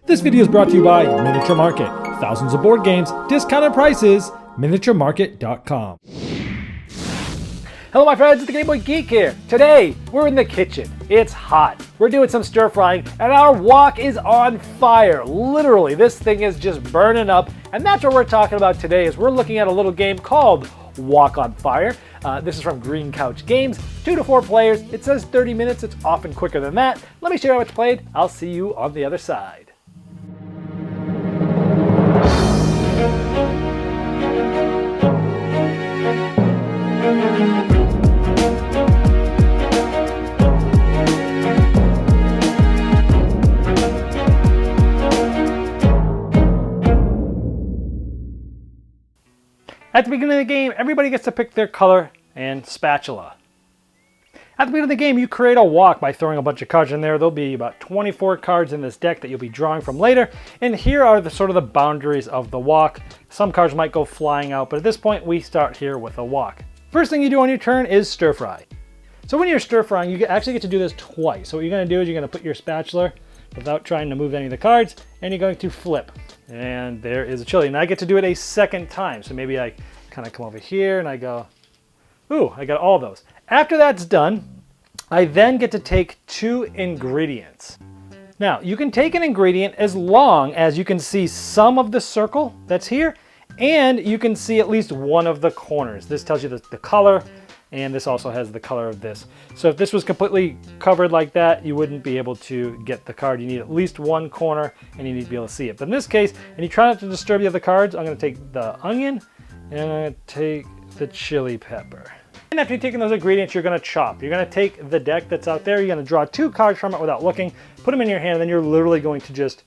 This video is brought to you by Miniature Market. Thousands of board games, discounted prices, miniaturemarket.com. Hello my friends, it's the Game Boy Geek here. Today, we're in the kitchen. It's hot. We're doing some stir frying and our wok is on fire. Literally, this thing is just burning up. And that's what we're talking about today is we're looking at a little game called Wok on Fire. This is from Green Couch Games, 2 to 4 players. It says 30 minutes, it's often quicker than that. Let me show you how it's played. I'll see you on the other side. At the beginning of the game, everybody gets to pick their color and spatula. At the beginning of the game, you create a wok by throwing a bunch of cards in there. There'll be about 24 cards in this deck that you'll be drawing from later. And here are the sort of the boundaries of the wok. Some cards might go flying out, but at this point, we start here with a wok. First thing you do on your turn is stir fry. So when you're stir frying, you actually get to do this twice. So what you're gonna do is you're gonna put your spatula without trying to move any of the cards, and you're going to flip. And there is a chili. And I get to do it a second time. So maybe I kind of come over here and I go, ooh, I got all those. After that's done, I then get to take 2 ingredients. Now, you can take an ingredient as long as you can see some of the circle that's here, and you can see at least one of the corners. This tells you the color, and this also has the color of this. So if this was completely covered like that, you wouldn't be able to get the card. You need at least one corner, and you need to be able to see it. But in this case, and you try not to disturb the other cards, I'm gonna take the onion, and I'm gonna take the chili pepper. And after you've taken those ingredients, you're gonna chop. You're gonna take the deck that's out there, you're gonna draw 2 cards from it without looking, put them in your hand, and then you're literally going to just,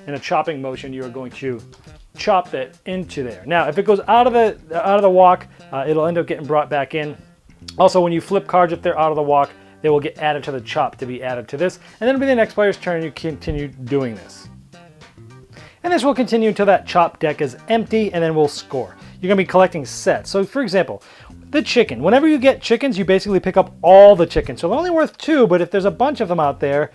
in a chopping motion, you're going to chop that into there. Now, if it goes out of the wok, it'll end up getting brought back in. Also, when you flip cards, if they're out of the wok, they will get added to the chop to be added to this. And then it'll be the next player's turn, you continue doing this. And this will continue until that chop deck is empty, and then we'll score. You're gonna be collecting sets. So for example, the chicken. Whenever you get chickens, you basically pick up all the chickens. So they're only worth 2, but if there's a bunch of them out there,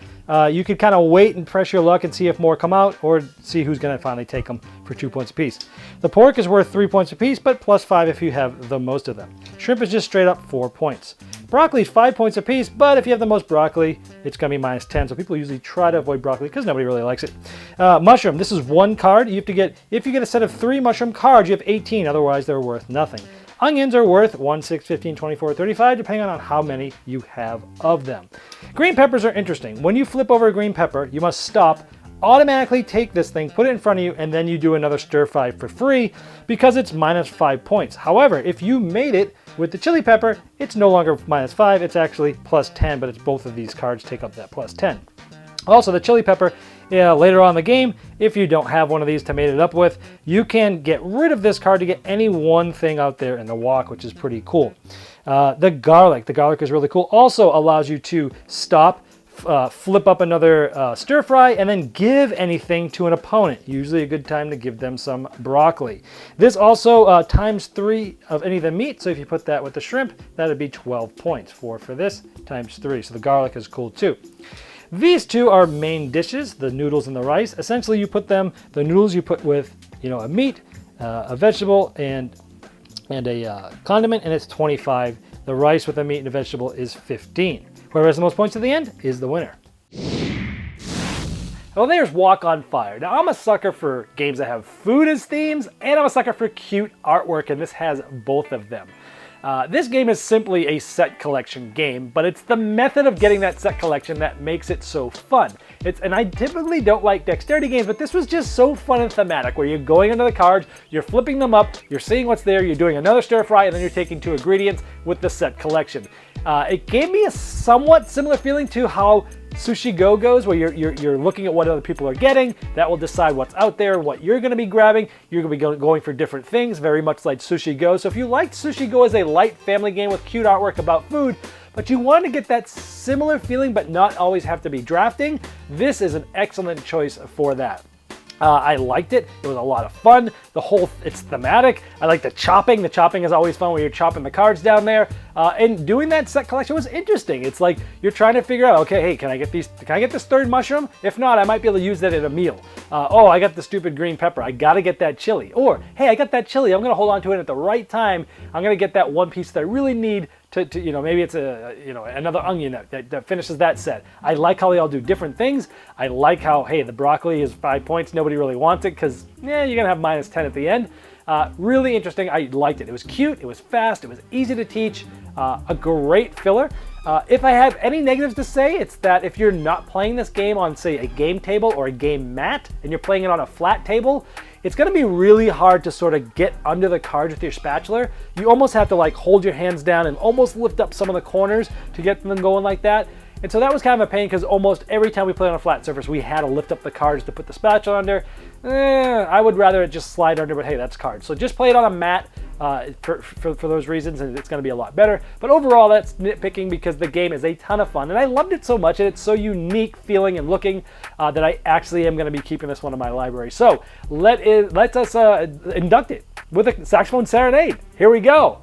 you could kind of wait and press your luck and see if more come out, or see who's gonna finally take them for 2 points apiece. The pork is worth 3 points apiece, but plus 5 if you have the most of them. Shrimp is just straight up 4 points. Broccoli is 5 points apiece, but if you have the most broccoli, it's gonna be minus 10. So people usually try to avoid broccoli because nobody really likes it. Mushroom, this is 1 card. You have to get, if you get a set of 3 mushroom cards, you have 18, otherwise they're worth nothing. Onions are worth 1, 6, 15, 24, 35, depending on how many you have of them. Green peppers are interesting. When you flip over a green pepper, you must stop, automatically take this thing, put it in front of you, and then you do another stir fry for free because it's minus 5 points. However, if you made it with the chili pepper, it's no longer minus 5, it's actually plus 10, but it's both of these cards take up that plus 10. Also, the chili pepper, later on in the game, if you don't have one of these to mate it up with, you can get rid of this card to get any one thing out there in the wok, which is pretty cool. The garlic is really cool. Also allows you to stop, flip up another stir fry, and then give anything to an opponent. Usually a good time to give them some broccoli. This also times 3 of any of the meat, so if you put that with the shrimp, that would be 12 points. 4 for this, times 3. So the garlic is cool too. These 2 are main dishes, the noodles and the rice. Essentially, you put them, the noodles you put with, a meat, a vegetable, and a condiment, and it's 25. The rice with the meat and a vegetable is 15. Whoever has the most points at the end is the winner. Well, there's Wok on Fire. Now, I'm a sucker for games that have food as themes, and I'm a sucker for cute artwork, and this has both of them. This game is simply a set collection game, but it's the method of getting that set collection that makes it so fun. And I typically don't like dexterity games, but this was just so fun and thematic, where you're going under the cards, you're flipping them up, you're seeing what's there, you're doing another stir fry, and then you're taking 2 ingredients with the set collection. It gave me a somewhat similar feeling to how Sushi Go goes, where you're looking at what other people are getting. That will decide what's out there, what you're going to be grabbing. You're going to be going for different things, very much like Sushi Go. So if you liked Sushi Go as a light family game with cute artwork about food, but you want to get that similar feeling but not always have to be drafting, this is an excellent choice for that. I liked it. It was a lot of fun. It's thematic. I like the chopping. The chopping is always fun when you're chopping the cards down there. And doing that set collection was interesting. It's like you're trying to figure out, okay, hey, can I get this third mushroom? If not, I might be able to use that at a meal. Oh, I got the stupid green pepper. I got to get that chili. Or, hey, I got that chili. I'm going to hold on to it at the right time. I'm going to get that one piece that I really need to maybe it's another onion that finishes that set. I like how they all do different things. I like how, hey, the broccoli is 5 points. Nobody really wants it because, you're going to have -10 at the end. Really interesting. I liked it. It was cute. It was fast. It was easy to teach. A great filler. If I have any negatives to say, it's that if you're not playing this game on, say, a game table or a game mat, and you're playing it on a flat table, it's going to be really hard to sort of get under the cards with your spatula. You almost have to like hold your hands down and almost lift up some of the corners to get them going like that. And so that was kind of a pain because almost every time we played on a flat surface, we had to lift up the cards to put the spatula under. I would rather it just slide under, but hey, that's cards. So just play it on a mat for those reasons, and it's going to be a lot better. But overall, that's nitpicking because the game is a ton of fun, and I loved it so much, and it's so unique feeling and looking that I actually am going to be keeping this one in my library. So let us induct it with a saxophone serenade. Here we go.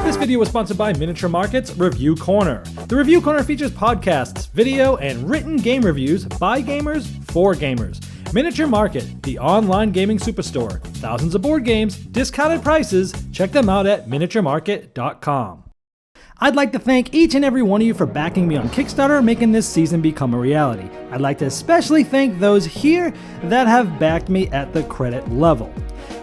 This video was sponsored by Miniature Market's Review Corner. The Review Corner features podcasts, video, and written game reviews by gamers for gamers. Miniature Market, the online gaming superstore. Thousands of board games, discounted prices. Check them out at miniaturemarket.com. I'd like to thank each and every one of you for backing me on Kickstarter, making this season become a reality. I'd like to especially thank those here that have backed me at the credit level.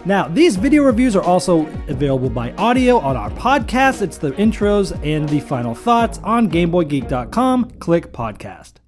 Now, these video reviews are also available by audio on our podcast. It's the intros and the final thoughts on GameBoyGeek.com. Click podcast.